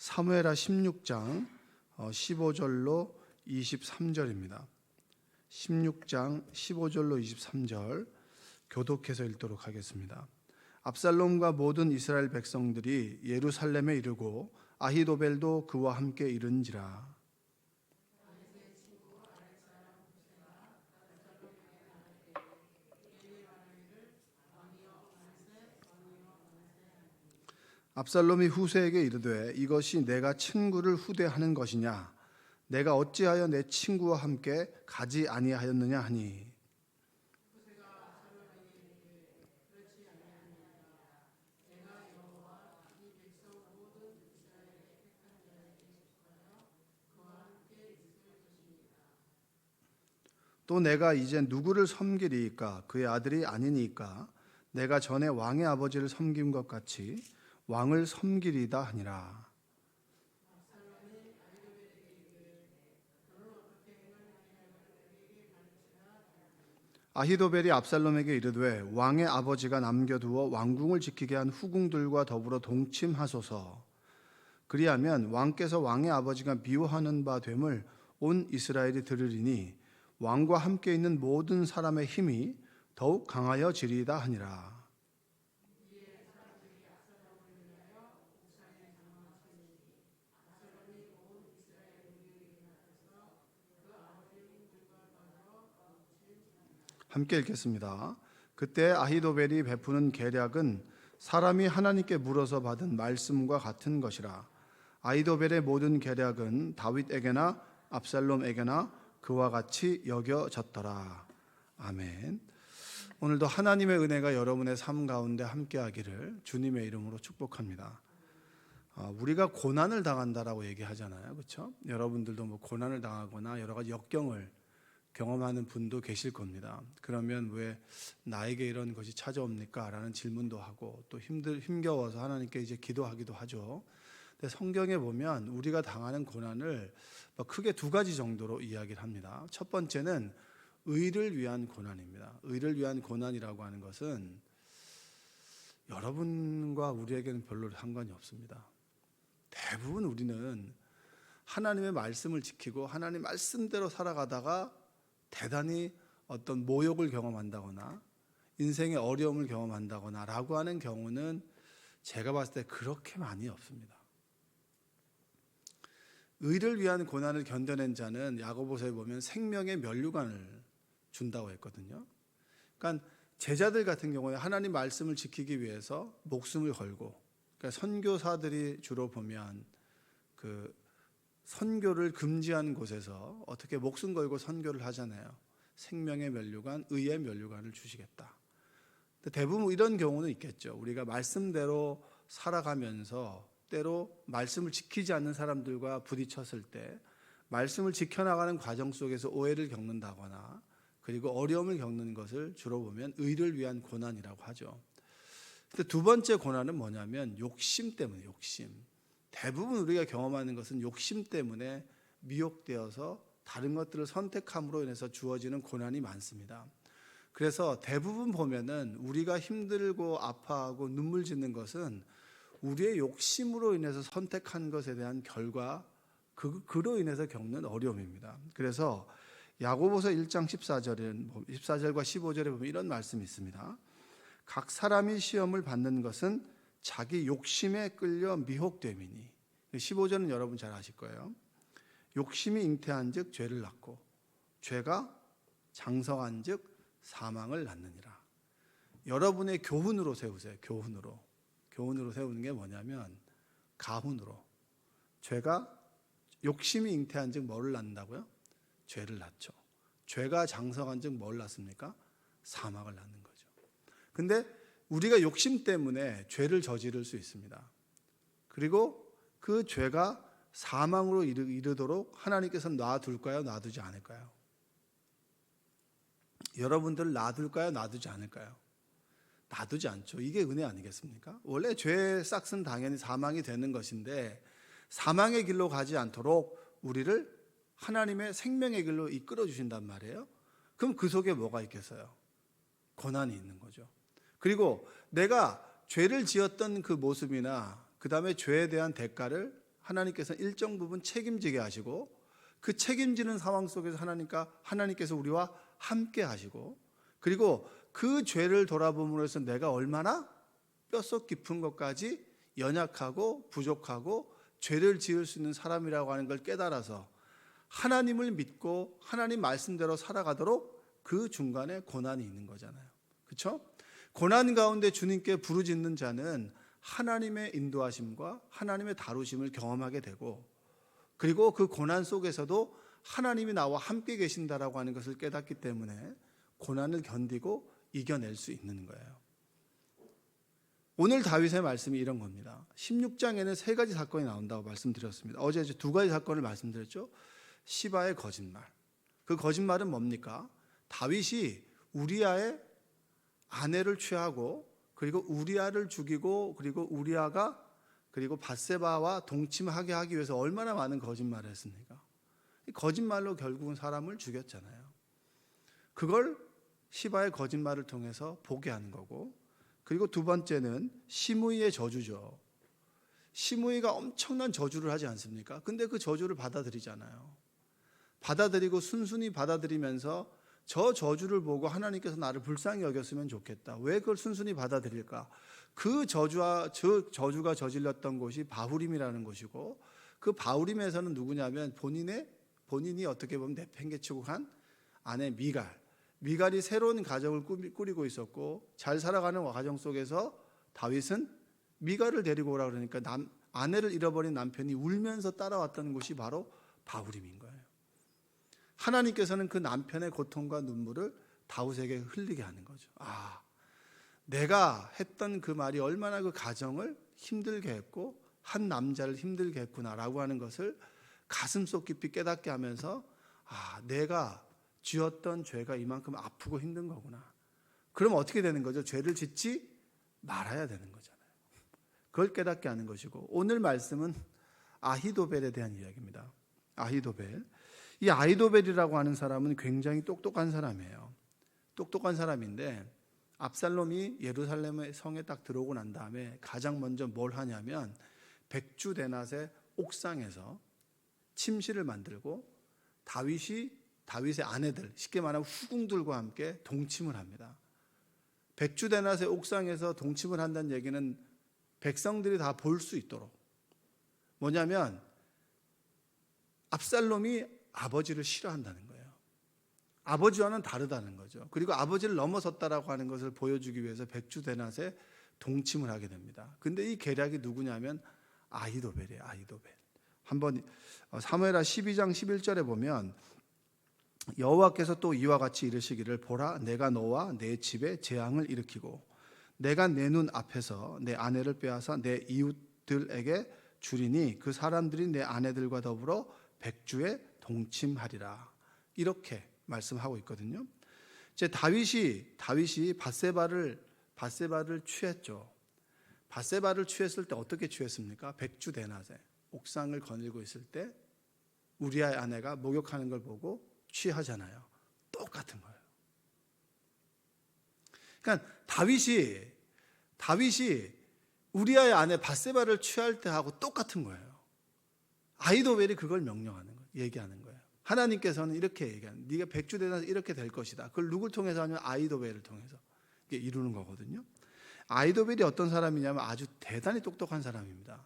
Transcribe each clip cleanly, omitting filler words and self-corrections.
사무엘하 16장 15절로 23절입니다. 16장 15절로 23절 교독해서 읽도록 하겠습니다. 압살롬과 모든 이스라엘 백성들이 예루살렘에 이르고 아히도벨도 그와 함께 이른지라. 압살롬이 후세에게 이르되 이것이 내가 친구를 후대하는 것이냐? 내가 어찌하여 내 친구와 함께 가지 아니하였느냐 하니, 또 내가 이제 누구를 섬기리이까? 그의 아들이 아니니까 내가 전에 왕의 아버지를 섬긴 것 같이 왕을 섬기리다 하니라. 아히도벨이 압살롬에게 이르되 왕의 아버지가 남겨두어 왕궁을 지키게 한 후궁들과 더불어 동침하소서. 그리하면 왕께서 왕의 아버지가 미워하는 바 됨을 온 이스라엘이 들으리니 왕과 함께 있는 모든 사람의 힘이 더욱 강하여지리이다 하니라. 함께 읽겠습니다. 그때 아히도벨이 베푸는 계략은 사람이 하나님께 물어서 받은 말씀과 같은 것이라. 아히도벨의 모든 계략은 다윗에게나 압살롬에게나 그와 같이 여겨졌더라. 아멘. 오늘도 하나님의 은혜가 여러분의 삶 가운데 함께하기를 주님의 이름으로 축복합니다. 우리가 고난을 당한다라고 얘기하잖아요, 그렇죠? 여러분들도 뭐 고난을 당하거나 여러 가지 역경을 경험하는 분도 계실 겁니다. 그러면 왜 나에게 이런 것이 찾아옵니까? 라는 질문도 하고 또 힘겨워서 하나님께 이제 기도하기도 하죠. 근데 성경에 보면 우리가 당하는 고난을 크게 두 가지 정도로 이야기를 합니다. 첫 번째는 의를 위한 고난입니다. 의를 위한 고난이라고 하는 것은 여러분과 우리에게는 별로 상관이 없습니다. 대부분 우리는 하나님의 말씀을 지키고 하나님 말씀대로 살아가다가 대단히 어떤 모욕을 경험한다거나 인생의 어려움을 경험한다거나 라고 하는 경우는 제가 봤을 때 그렇게 많이 없습니다. 의를 위한 고난을 견뎌낸 자는 야고보서에 보면 생명의 면류관을 준다고 했거든요. 그러니까 제자들 같은 경우에 하나님 말씀을 지키기 위해서 목숨을 걸고, 그러니까 선교사들이 주로 보면 그 선교를 금지한 곳에서 어떻게 목숨 걸고 선교를 하잖아요. 생명의 면류관, 의의 면류관을 주시겠다. 대부분 이런 경우는 있겠죠. 우리가 말씀대로 살아가면서 때로 말씀을 지키지 않는 사람들과 부딪혔을 때 말씀을 지켜나가는 과정 속에서 오해를 겪는다거나 그리고 어려움을 겪는 것을 주로 보면 의를 위한 고난이라고 하죠. 근데 두 번째 고난은 뭐냐면 욕심 때문에, 욕심. 대부분 우리가 경험하는 것은 욕심 때문에 미혹되어서 다른 것들을 선택함으로 인해서 주어지는 고난이 많습니다. 그래서 대부분 보면은 우리가 힘들고 아파하고 눈물 짓는 것은 우리의 욕심으로 인해서 선택한 것에 대한 결과, 그로 인해서 겪는 어려움입니다. 그래서 야고보서 1장 14절과 15절에 보면 이런 말씀이 있습니다. 각 사람이 시험을 받는 것은 자기 욕심에 끌려 미혹됨이니. 15절은 여러분 잘 아실 거예요. 욕심이 잉태한 즉 죄를 낳고 죄가 장성한 즉 사망을 낳느니라. 여러분의 교훈으로 세우세요. 교훈으로 세우는 게 뭐냐면 가훈으로. 죄가 욕심이 잉태한 즉 뭐를 낳는다고요? 죄를 낳죠. 죄가 장성한 즉 뭘 낳습니까? 사망을 낳는 거죠. 근데 우리가 욕심 때문에 죄를 저지를 수 있습니다. 그리고 그 죄가 사망으로 이르도록 하나님께서는 놔둘까요? 놔두지 않을까요? 여러분들을 놔둘까요? 놔두지 않을까요? 놔두지 않죠. 이게 은혜 아니겠습니까? 원래 죄의 싹은 당연히 사망이 되는 것인데 사망의 길로 가지 않도록 우리를 하나님의 생명의 길로 이끌어 주신단 말이에요. 그럼 그 속에 뭐가 있겠어요? 고난이 있는 거죠. 그리고 내가 죄를 지었던 그 모습이나 그 다음에 죄에 대한 대가를 하나님께서 일정 부분 책임지게 하시고 그 책임지는 상황 속에서 하나님께서 우리와 함께 하시고 그리고 그 죄를 돌아봄으로 해서 내가 얼마나 뼛속 깊은 것까지 연약하고 부족하고 죄를 지을 수 있는 사람이라고 하는 걸 깨달아서 하나님을 믿고 하나님 말씀대로 살아가도록 그 중간에 고난이 있는 거잖아요. 그렇죠? 고난 가운데 주님께 부르짖는 자는 하나님의 인도하심과 하나님의 다루심을 경험하게 되고 그리고 그 고난 속에서도 하나님이 나와 함께 계신다라고 하는 것을 깨닫기 때문에 고난을 견디고 이겨낼 수 있는 거예요. 오늘 다윗의 말씀이 이런 겁니다. 16장에는 세 가지 사건이 나온다고 말씀드렸습니다. 어제 두 가지 사건을 말씀드렸죠. 시바의 거짓말. 그 거짓말은 뭡니까? 다윗이 우리아의 아내를 취하고 그리고 우리아를 죽이고 그리고 우리아가 그리고 밧세바와 동침하게 하기 위해서 얼마나 많은 거짓말을 했습니까? 거짓말로 결국은 사람을 죽였잖아요. 그걸 시바의 거짓말을 통해서 보게 하는 거고 그리고 두 번째는 시므이의 저주죠. 시므이가 엄청난 저주를 하지 않습니까? 근데 그 저주를 받아들이잖아요. 받아들이고 순순히 받아들이면서 저 저주를 보고 하나님께서 나를 불쌍히 여겼으면 좋겠다. 왜 그걸 순순히 받아들일까? 그 저주가 저질렀던 곳이 바후림이라는 곳이고 그 바후림에서는 누구냐면 본인이 어떻게 보면 내팽개치고 간 아내 미갈이 새로운 가정을 꾸리고 있었고 잘 살아가는 과정 속에서 다윗은 미갈을 데리고 오라 그러니까 아내를 잃어버린 남편이 울면서 따라왔던 곳이 바로 바후림인 거예요. 하나님께서는 그 남편의 고통과 눈물을 다윗에게 흘리게 하는 거죠. 내가 했던 그 말이 얼마나 그 가정을 힘들게 했고 한 남자를 힘들게 했구나라고 하는 것을 가슴속 깊이 깨닫게 하면서 내가 지었던 죄가 이만큼 아프고 힘든 거구나. 그럼 어떻게 되는 거죠? 죄를 짓지 말아야 되는 거잖아요. 그걸 깨닫게 하는 것이고 오늘 말씀은 아히도벨에 대한 이야기입니다. 아히도벨. 이 아히도벨이라고 하는 사람은 굉장히 똑똑한 사람이에요. 똑똑한 사람인데 압살롬이 예루살렘의 성에 딱 들어오고 난 다음에 가장 먼저 뭘 하냐면 백주대낮의 옥상에서 침실을 만들고 다윗의 아내들, 쉽게 말하면 후궁들과 함께 동침을 합니다. 백주대낮의 옥상에서 동침을 한다는 얘기는 백성들이 다 볼 수 있도록 뭐냐면 압살롬이 아버지를 싫어한다는 거예요. 아버지와는 다르다는 거죠. 그리고 아버지를 넘어섰다라고 하는 것을 보여주기 위해서 백주대낮에 동침을 하게 됩니다. 근데 이 계략이 누구냐면 아히도벨이에요. 아히도벨. 한번 사무엘하 12장 11절에 보면 여호와께서 또 이와 같이 이르시기를 보라 내가 너와 내 집에 재앙을 일으키고 내가 내 눈 앞에서 내 아내를 빼앗아 내 이웃들에게 주리니 그 사람들이 내 아내들과 더불어 백주에 동침하리라. 이렇게 말씀하고 있거든요. 이제 다윗이 밧세바를 취했죠. 밧세바를 취했을 때 어떻게 취했습니까? 백주대낮에 옥상을 거닐고 있을 때 우리아의 아내가 목욕하는 걸 보고 취하잖아요. 똑같은 거예요. 그러니까 다윗이 우리아의 아내 밧세바를 취할 때 하고 똑같은 거예요. 아히도벨이 그걸 명령하는 거예요. 얘기하는 거예요. 하나님께서는 이렇게 얘기하는, 네가 백주대낮에 이렇게 될 것이다. 그걸 누굴 통해서 하냐면 아히도벨을 통해서 이게 이루는 거거든요. 아히도벨이 어떤 사람이냐면 아주 대단히 똑똑한 사람입니다.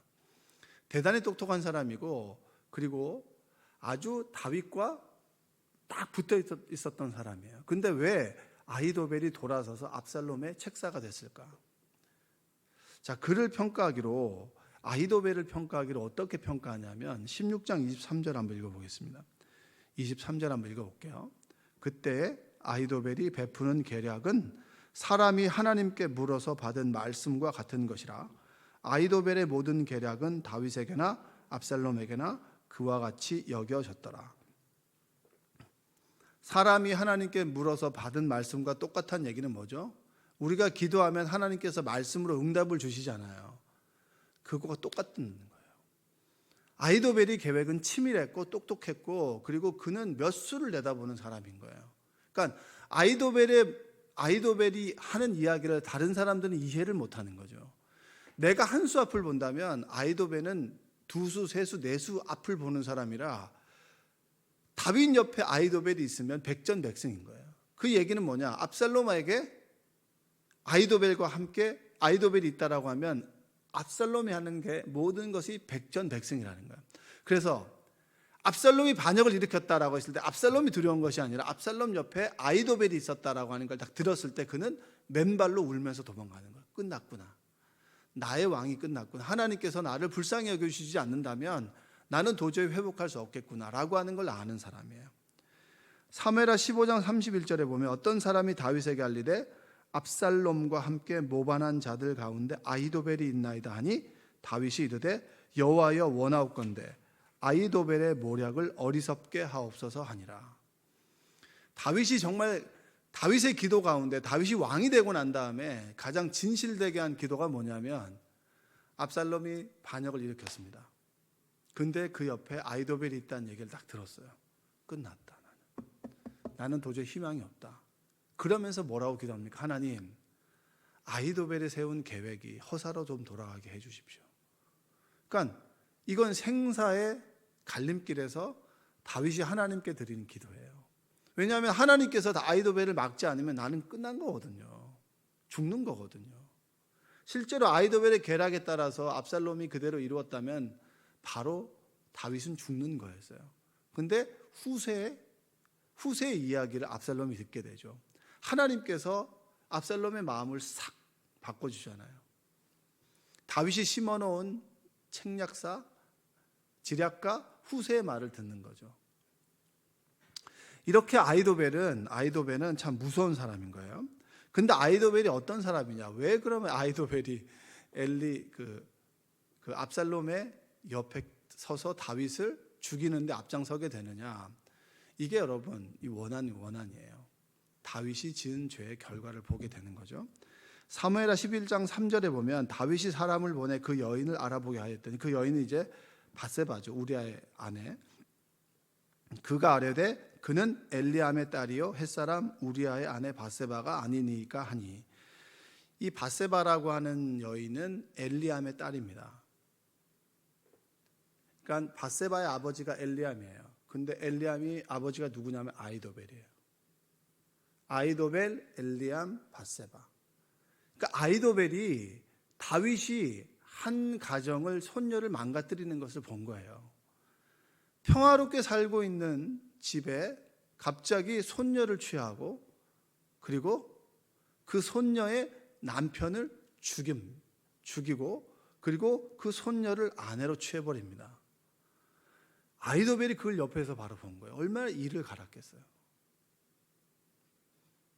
대단히 똑똑한 사람이고 그리고 아주 다윗과 딱 붙어 있었던 사람이에요. 근데 왜 아히도벨이 돌아서서 압살롬의 책사가 됐을까? 자, 아히도벨을 평가하기로 어떻게 평가하냐면 16장 23절 한번 읽어보겠습니다. 23절 한번 읽어볼게요. 그때 아히도벨이 베푸는 계략은 사람이 하나님께 물어서 받은 말씀과 같은 것이라 아히도벨의 모든 계략은 다윗에게나 압살롬에게나 그와 같이 여겨졌더라. 사람이 하나님께 물어서 받은 말씀과 똑같은 얘기는 뭐죠? 우리가 기도하면 하나님께서 말씀으로 응답을 주시잖아요. 그거가 똑같은 거예요. 아히도벨의 계획은 치밀했고 똑똑했고 그리고 그는 몇 수를 내다보는 사람인 거예요. 그러니까 아히도벨이 하는 이야기를 다른 사람들은 이해를 못하는 거죠. 내가 한 수 앞을 본다면 아히도벨은 두수, 세수, 네수 앞을 보는 사람이라 다윗 옆에 아히도벨이 있으면 백전백승인 거예요. 그 얘기는 뭐냐? 압살롬에게 아히도벨과 함께 아히도벨이 있다라고 하면 압살롬이 하는 게 모든 것이 백전백승이라는 거예요. 그래서 압살롬이 반역을 일으켰다라고 했을 때 압살롬이 두려운 것이 아니라 압살롬 옆에 아히도벨이 있었다라고 하는 걸 딱 들었을 때 그는 맨발로 울면서 도망가는 거예요. 끝났구나. 나의 왕이 끝났구나. 하나님께서 나를 불쌍히 여겨주시지 않는다면 나는 도저히 회복할 수 없겠구나라고 하는 걸 아는 사람이에요. 사무엘하 15장 31절에 보면 어떤 사람이 다윗에게 알리되 압살롬과 함께 모반한 자들 가운데 아히도벨이 있나이다 하니 다윗이 이르되 여호와여 원하옵건대 아히도벨의 모략을 어리석게 하옵소서 하니라. 다윗이 정말 다윗의 기도 가운데 다윗이 왕이 되고 난 다음에 가장 진실되게 한 기도가 뭐냐면 압살롬이 반역을 일으켰습니다. 근데 그 옆에 아히도벨이 있다는 얘기를 딱 들었어요. 끝났다. 나는 도저히 희망이 없다. 그러면서 뭐라고 기도합니까? 하나님, 아히도벨이 세운 계획이 허사로 좀 돌아가게 해 주십시오. 그러니까 이건 생사의 갈림길에서 다윗이 하나님께 드리는 기도예요. 왜냐하면 하나님께서 아히도벨을 막지 않으면 나는 끝난 거거든요. 죽는 거거든요. 실제로 아히도벨의 계략에 따라서 압살롬이 그대로 이루었다면 바로 다윗은 죽는 거였어요. 근데 후세의 이야기를 압살롬이 듣게 되죠. 하나님께서 압살롬의 마음을 싹 바꿔주잖아요. 다윗이 심어놓은 책략사, 지략가 후세의 말을 듣는 거죠. 이렇게 아히도벨은 참 무서운 사람인 거예요. 근데 아히도벨이 어떤 사람이냐? 왜 그러면 아히도벨이 그 압살롬의 옆에 서서 다윗을 죽이는데 앞장서게 되느냐? 이게 여러분 이 원한이에요. 다윗이 지은 죄의 결과를 보게 되는 거죠. 사무엘하 11장 3절에 보면 다윗이 사람을 보내 그 여인을 알아보게 하였더니 그 여인은 이제 밧세바죠. 우리아의 아내. 그가 아뢰되 그는 엘리암의 딸이요 햇사람 우리아의 아내 밧세바가 아니니까 하니. 이 밧세바라고 하는 여인은 엘리암의 딸입니다. 그러니까 밧세바의 아버지가 엘리암이에요. 근데 엘리암이 아버지가 누구냐면 아히도벨이에요. 아히도벨, 엘리암, 밧세바. 그러니까 아히도벨이 다윗이 한 가정을 손녀를 망가뜨리는 것을 본 거예요. 평화롭게 살고 있는 집에 갑자기 손녀를 취하고 그리고 그 손녀의 남편을 죽이고 그리고 그 손녀를 아내로 취해버립니다. 아히도벨이 그걸 옆에서 바로 본 거예요. 얼마나 이를 갈았겠어요.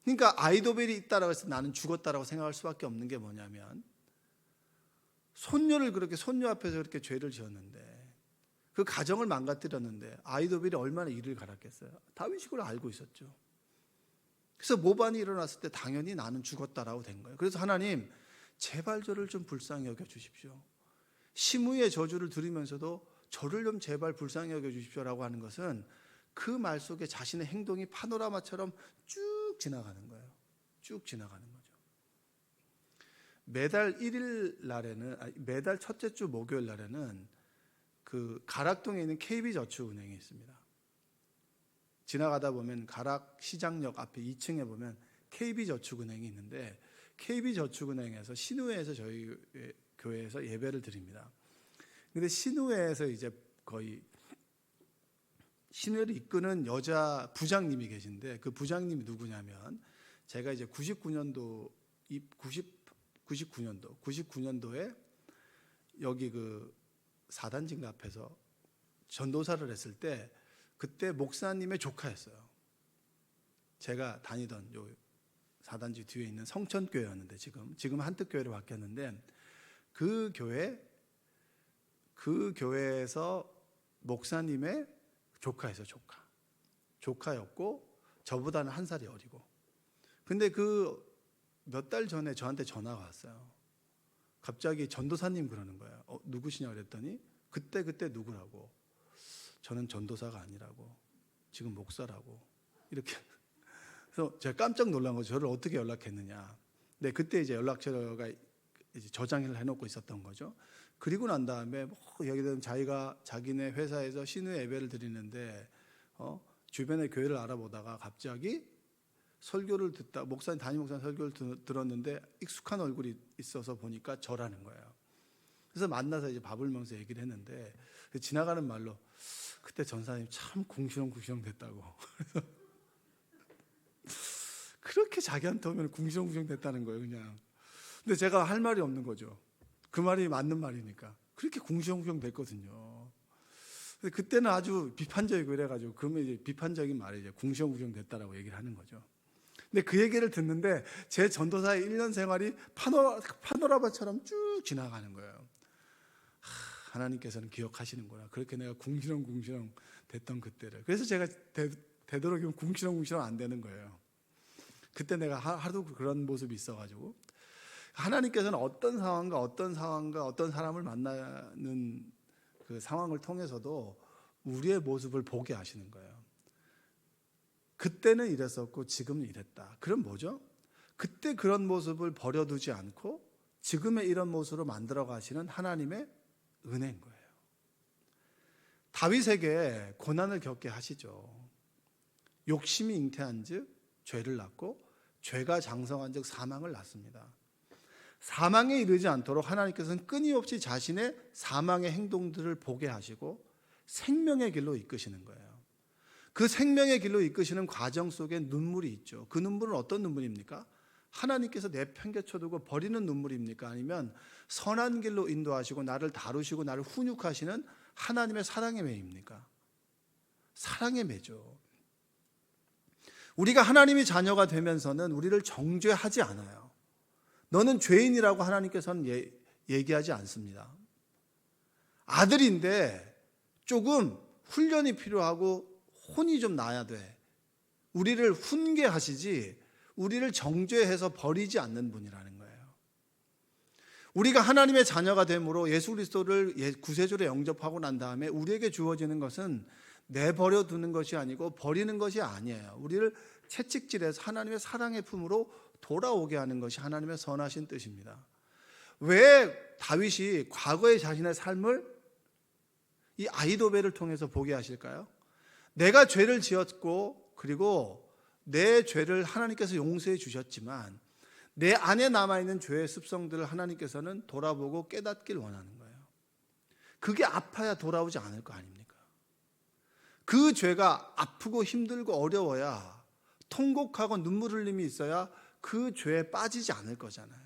그러니까 아히도벨이 있다라고 해서 나는 죽었다라고 생각할 수밖에 없는 게 뭐냐면 손녀를 그렇게 손녀 앞에서 그렇게 죄를 지었는데 그 가정을 망가뜨렸는데 아히도벨이 얼마나 이를 갈았겠어요. 다윗이 그걸 알고 있었죠. 그래서 모반이 일어났을 때 당연히 나는 죽었다라고 된 거예요. 그래서 하나님 제발 저를 좀 불쌍히 여겨 주십시오. 시므의 저주를 들으면서도 저를 좀 제발 불쌍히 여겨 주십시오라고 하는 것은 그 말 속에 자신의 행동이 파노라마처럼 쭉 지나가는 거예요. 쭉 지나가는 거죠. 매달 1일 날에는 매달 첫째 주 목요일 날에는 그 가락동에 있는 KB저축은행이 있습니다. 지나가다 보면 가락시장역 앞에 2층에 보면 KB저축은행이 있는데 KB저축은행에서 신우회에서 저희 교회에서 예배를 드립니다. 근데 신우회에서 이제 거의 신우회를 이끄는 여자 부장님이 계신데 그 부장님이 누구냐면 제가 이제 99년도에 여기 그 사단지인가 앞에서 전도사를 했을 때 그때 목사님의 조카였어요. 제가 다니던 요 사단지 뒤에 있는 성천교회였는데 지금 한뜻교회로 바뀌었는데 그 교회에서 목사님의 조카였어요. 조카였고 저보다는 한 살이 어리고. 근데 그 몇 달 전에 저한테 전화가 왔어요. 갑자기 전도사님 그러는 거예요. 누구시냐 그랬더니 그때 누구라고. 저는 전도사가 아니라고. 지금 목사라고. 이렇게. 그래서 제가 깜짝 놀란 거죠. 저를 어떻게 연락했느냐. 근데 그때 이제 연락처가 이제 저장을 해놓고 있었던 거죠. 그리고 난 다음에 뭐 여기는 자기네 회사에서 신의 예배를 드리는데 주변의 교회를 알아보다가 갑자기 설교를 듣다 담임 목사님 설교를 들었는데 익숙한 얼굴이 있어서 보니까 저라는 거예요. 그래서 만나서 이제 밥을 먹으면서 얘기를 했는데 지나가는 말로 그때 전사님 참 궁시렁궁시렁 됐다고. 그렇게 자기한테 오면 궁시렁궁시렁 됐다는 거예요, 그냥. 근데 제가 할 말이 없는 거죠. 그 말이 맞는 말이니까. 그렇게 궁시렁궁시렁 됐거든요. 근데 그때는 아주 비판적이고 이래가지고 그러면 이제 비판적인 말이죠. 궁시렁궁시렁 됐다라고 얘기를 하는 거죠. 근데 그 얘기를 듣는데 제 전도사의 1년 생활이 파노라마처럼 쭉 지나가는 거예요. 하나님께서는 기억하시는구나. 그렇게 내가 궁시렁궁시렁 됐던 그때를. 그래서 제가 되도록이면 궁시렁궁시렁 안 되는 거예요. 그때 내가 하도 그런 모습이 있어가지고 하나님께서는 어떤 상황과 어떤 사람을 만나는 그 상황을 통해서도 우리의 모습을 보게 하시는 거예요. 그때는 이랬었고 지금은 이랬다. 그럼 뭐죠? 그때 그런 모습을 버려두지 않고 지금의 이런 모습으로 만들어 가시는 하나님의 은혜인 거예요. 다윗에게 고난을 겪게 하시죠. 욕심이 잉태한 즉 죄를 낳고 죄가 장성한 즉 사망을 낳습니다. 사망에 이르지 않도록 하나님께서는 끊임없이 자신의 사망의 행동들을 보게 하시고 생명의 길로 이끄시는 거예요. 그 생명의 길로 이끄시는 과정 속에 눈물이 있죠. 그 눈물은 어떤 눈물입니까? 하나님께서 내팽개쳐 두고 버리는 눈물입니까? 아니면 선한 길로 인도하시고 나를 다루시고 나를 훈육하시는 하나님의 사랑의 매입니까? 사랑의 매죠. 우리가 하나님의 자녀가 되면서는 우리를 정죄하지 않아요. 너는 죄인이라고 하나님께서는 얘기하지 않습니다. 아들인데 조금 훈련이 필요하고 혼이 좀 나야 돼. 우리를 훈계하시지 우리를 정죄해서 버리지 않는 분이라는 거예요. 우리가 하나님의 자녀가 됨으로 예수 그리스도를 구세주로 영접하고 난 다음에 우리에게 주어지는 것은 내버려 두는 것이 아니고 버리는 것이 아니에요. 우리를 채찍질해서 하나님의 사랑의 품으로 돌아오게 하는 것이 하나님의 선하신 뜻입니다. 왜 다윗이 과거의 자신의 삶을 이 아히도벨을 통해서 보게 하실까요? 내가 죄를 지었고 그리고 내 죄를 하나님께서 용서해 주셨지만 내 안에 남아있는 죄의 습성들을 하나님께서는 돌아보고 깨닫길 원하는 거예요. 그게 아파야 돌아오지 않을 거 아닙니까? 그 죄가 아프고 힘들고 어려워야 통곡하고 눈물 흘림이 있어야 그 죄에 빠지지 않을 거잖아요.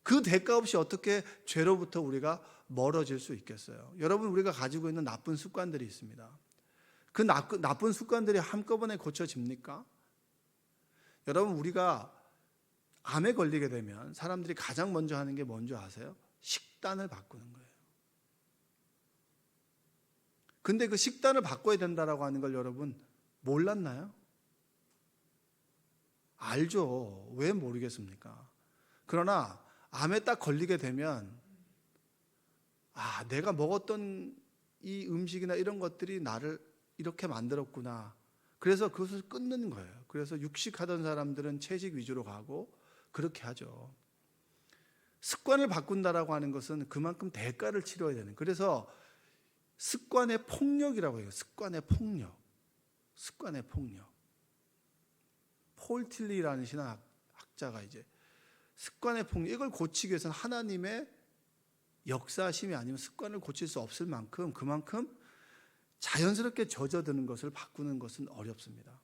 그 대가 없이 어떻게 죄로부터 우리가 멀어질 수 있겠어요? 여러분, 우리가 가지고 있는 나쁜 습관들이 있습니다. 그 나쁜 습관들이 한꺼번에 고쳐집니까? 여러분, 우리가 암에 걸리게 되면 사람들이 가장 먼저 하는 게 뭔지 아세요? 식단을 바꾸는 거예요. 근데 그 식단을 바꿔야 된다라고 하는 걸 여러분 몰랐나요? 알죠. 왜 모르겠습니까? 그러나 암에 딱 걸리게 되면 내가 먹었던 이 음식이나 이런 것들이 나를 이렇게 만들었구나. 그래서 그것을 끊는 거예요. 그래서 육식하던 사람들은 채식 위주로 가고 그렇게 하죠. 습관을 바꾼다라고 하는 것은 그만큼 대가를 치러야 되는. 그래서 습관의 폭력이라고 해요. 습관의 폭력. 습관의 폭력. 폴 틸리라는 신학자가 이제 습관의 폭력, 이걸 고치기 위해서는 하나님의 역사심이 아니면 습관을 고칠 수 없을 만큼 그만큼 자연스럽게 젖어드는 것을 바꾸는 것은 어렵습니다.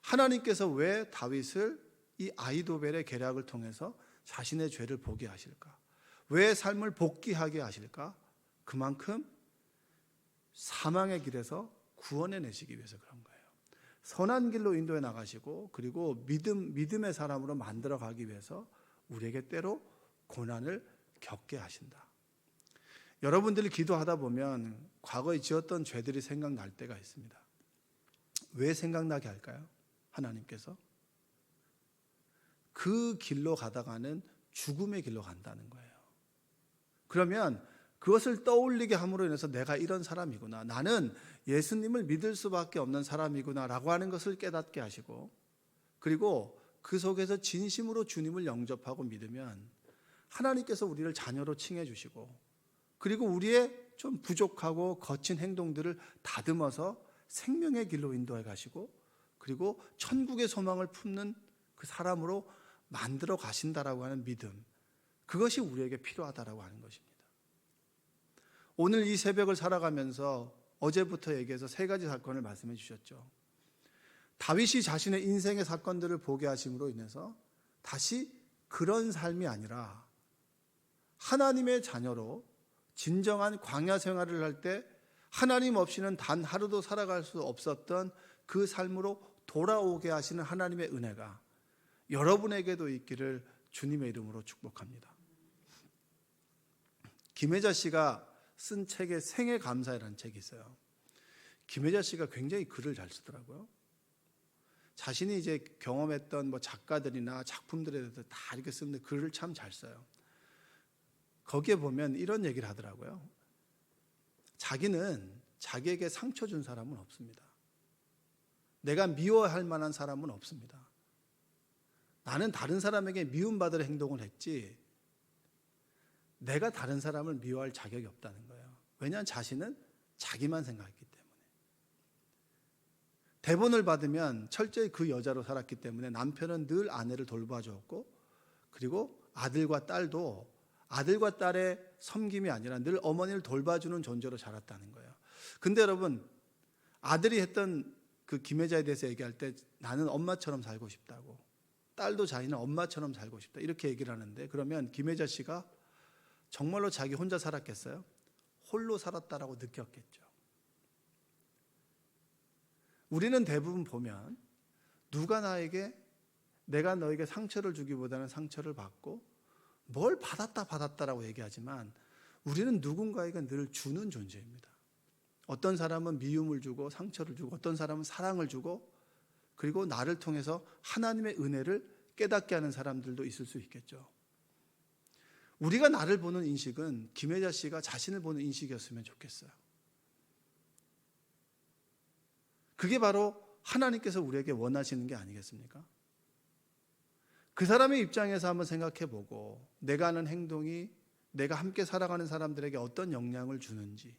하나님께서 왜 다윗을 이 아히도벨의 계략을 통해서 자신의 죄를 보게 하실까? 왜 삶을 복귀하게 하실까? 그만큼 사망의 길에서 구원해 내시기 위해서 그런 거예요. 선한 길로 인도해 나가시고 그리고 믿음의 사람으로 만들어 가기 위해서 우리에게 때로 고난을 겪게 하신다. 여러분들이 기도하다 보면 과거에 지었던 죄들이 생각날 때가 있습니다. 왜 생각나게 할까요? 하나님께서 그 길로 가다가는 죽음의 길로 간다는 거예요. 그러면 그것을 떠올리게 함으로 인해서 내가 이런 사람이구나, 나는 예수님을 믿을 수밖에 없는 사람이구나 라고 하는 것을 깨닫게 하시고, 그리고 그 속에서 진심으로 주님을 영접하고 믿으면 하나님께서 우리를 자녀로 칭해 주시고 그리고 우리의 좀 부족하고 거친 행동들을 다듬어서 생명의 길로 인도해 가시고, 그리고 천국의 소망을 품는 그 사람으로 만들어 가신다라고 하는 믿음, 그것이 우리에게 필요하다라고 하는 것입니다. 오늘 이 새벽을 살아가면서 어제부터 얘기해서 세 가지 사건을 말씀해 주셨죠. 다윗이 자신의 인생의 사건들을 보게 하심으로 인해서 다시 그런 삶이 아니라 하나님의 자녀로 진정한 광야 생활을 할 때 하나님 없이는 단 하루도 살아갈 수 없었던 그 삶으로 돌아오게 하시는 하나님의 은혜가 여러분에게도 있기를 주님의 이름으로 축복합니다. 김혜자 씨가 쓴 책에 생애 감사이라는 책이 있어요. 김혜자 씨가 굉장히 글을 잘 쓰더라고요. 자신이 이제 경험했던 작가들이나 작품들에 대해서 다 이렇게 쓰는데 글을 참 잘 써요. 거기에 보면 이런 얘기를 하더라고요. 자기는 자기에게 상처 준 사람은 없습니다. 내가 미워할 만한 사람은 없습니다. 나는 다른 사람에게 미움받을 행동을 했지 내가 다른 사람을 미워할 자격이 없다는 거예요. 왜냐하면 자신은 자기만 생각했기 때문에. 대본을 받으면 철저히 그 여자로 살았기 때문에 남편은 늘 아내를 돌봐주었고, 그리고 아들과 딸도 아들과 딸의 섬김이 아니라 늘 어머니를 돌봐주는 존재로 자랐다는 거예요. 근데 여러분, 아들이 했던 그 김혜자에 대해서 얘기할 때 나는 엄마처럼 살고 싶다고, 딸도 자기는 엄마처럼 살고 싶다 이렇게 얘기를 하는데, 그러면 김혜자 씨가 정말로 자기 혼자 살았겠어요? 홀로 살았다라고 느꼈겠죠. 우리는 대부분 보면 누가 내가 너에게 상처를 주기보다는 상처를 받고 뭘 받았다라고 얘기하지만 우리는 누군가에게 늘 주는 존재입니다. 어떤 사람은 미움을 주고 상처를 주고, 어떤 사람은 사랑을 주고, 그리고 나를 통해서 하나님의 은혜를 깨닫게 하는 사람들도 있을 수 있겠죠. 우리가 나를 보는 인식은 김혜자 씨가 자신을 보는 인식이었으면 좋겠어요. 그게 바로 하나님께서 우리에게 원하시는 게 아니겠습니까? 그 사람의 입장에서 한번 생각해 보고 내가 하는 행동이 내가 함께 살아가는 사람들에게 어떤 영향을 주는지.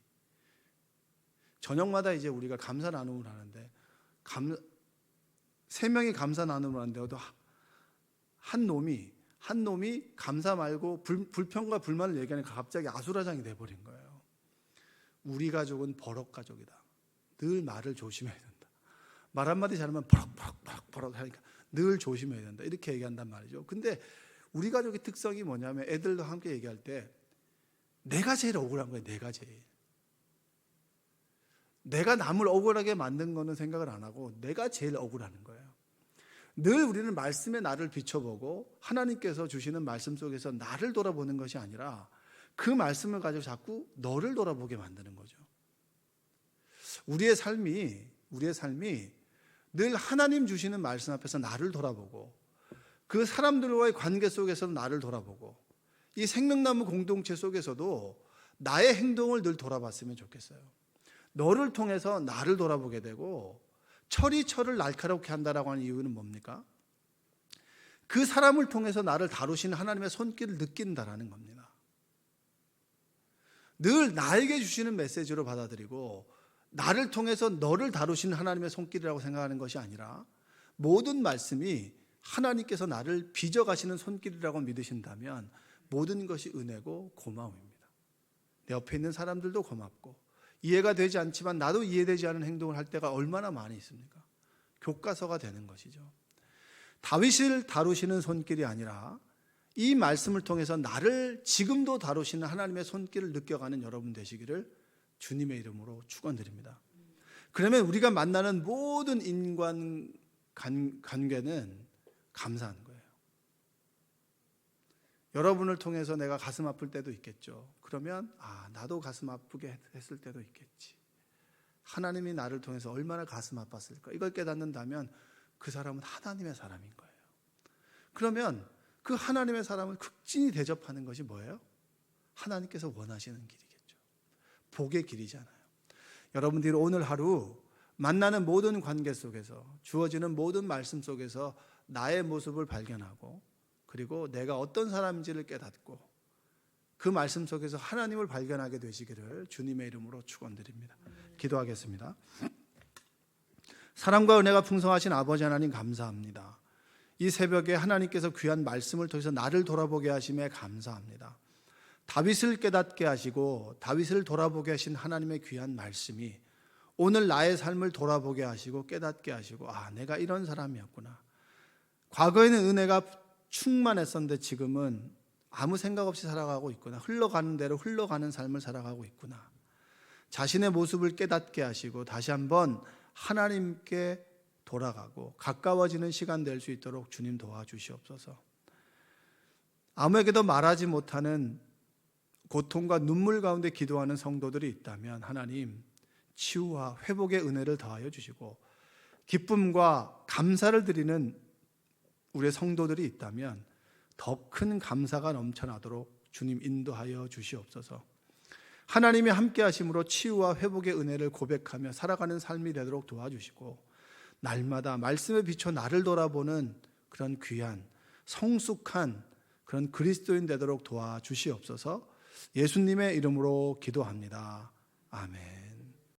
저녁마다 이제 우리가 감사 나눔을 하는데, 세 명이 감사 나눔을 하는데도 한 놈이 감사 말고 불평과 불만을 얘기하니까 갑자기 아수라장이 돼버린 거예요. 우리 가족은 버럭 가족이다. 늘 말을 조심해야 된다. 말 한마디 잘하면 버럭 하니까 늘 조심해야 된다. 이렇게 얘기한단 말이죠. 근데 우리 가족의 특성이 뭐냐면 애들도 함께 얘기할 때 내가 제일 억울한 거예요. 내가 남을 억울하게 만든 거는 생각을 안 하고 내가 제일 억울하는 거예요. 늘 우리는 말씀에 나를 비춰보고 하나님께서 주시는 말씀 속에서 나를 돌아보는 것이 아니라 그 말씀을 가지고 자꾸 너를 돌아보게 만드는 거죠. 우리의 삶이 늘 하나님 주시는 말씀 앞에서 나를 돌아보고, 그 사람들과의 관계 속에서도 나를 돌아보고, 이 생명나무 공동체 속에서도 나의 행동을 늘 돌아봤으면 좋겠어요. 너를 통해서 나를 돌아보게 되고, 철이 철을 날카롭게 한다라고 하는 이유는 뭡니까? 그 사람을 통해서 나를 다루시는 하나님의 손길을 느낀다라는 겁니다. 늘 나에게 주시는 메시지로 받아들이고 나를 통해서 너를 다루시는 하나님의 손길이라고 생각하는 것이 아니라 모든 말씀이 하나님께서 나를 빚어가시는 손길이라고 믿으신다면 모든 것이 은혜고 고마움입니다. 내 옆에 있는 사람들도 고맙고, 이해가 되지 않지만 나도 이해되지 않은 행동을 할 때가 얼마나 많이 있습니까? 교과서가 되는 것이죠. 다윗을 다루시는 손길이 아니라 이 말씀을 통해서 나를 지금도 다루시는 하나님의 손길을 느껴가는 여러분 되시기를 주님의 이름으로 축원드립니다. 그러면 우리가 만나는 모든 인간 관계는 감사하는 거예요. 여러분을 통해서 내가 가슴 아플 때도 있겠죠. 그러면 나도 가슴 아프게 했을 때도 있겠지. 하나님이 나를 통해서 얼마나 가슴 아팠을까. 이걸 깨닫는다면 그 사람은 하나님의 사람인 거예요. 그러면 그 하나님의 사람을 극진히 대접하는 것이 뭐예요? 하나님께서 원하시는 길이겠죠. 복의 길이잖아요. 여러분들이 오늘 하루 만나는 모든 관계 속에서, 주어지는 모든 말씀 속에서 나의 모습을 발견하고, 그리고 내가 어떤 사람인지를 깨닫고 그 말씀 속에서 하나님을 발견하게 되시기를 주님의 이름으로 축원드립니다. 기도하겠습니다. 사랑과 은혜가 풍성하신 아버지 하나님 감사합니다. 이 새벽에 하나님께서 귀한 말씀을 통해서 나를 돌아보게 하심에 감사합니다. 다윗을 깨닫게 하시고 다윗을 돌아보게 하신 하나님의 귀한 말씀이 오늘 나의 삶을 돌아보게 하시고 깨닫게 하시고, 아, 내가 이런 사람이었구나. 과거에는 은혜가 충만했었는데 지금은 아무 생각 없이 살아가고 있구나. 흘러가는 대로 흘러가는 삶을 살아가고 있구나. 자신의 모습을 깨닫게 하시고 다시 한번 하나님께 돌아가고 가까워지는 시간 될 수 있도록 주님 도와주시옵소서. 아무에게도 말하지 못하는 고통과 눈물 가운데 기도하는 성도들이 있다면 하나님 치유와 회복의 은혜를 더하여 주시고, 기쁨과 감사를 드리는 우리의 성도들이 있다면 더 큰 감사가 넘쳐나도록 주님 인도하여 주시옵소서. 하나님이 함께 하심으로 치유와 회복의 은혜를 고백하며 살아가는 삶이 되도록 도와주시고, 날마다 말씀에 비춰 나를 돌아보는 그런 귀한 성숙한 그런 그리스도인 되도록 도와주시옵소서. 예수님의 이름으로 기도합니다. 아멘.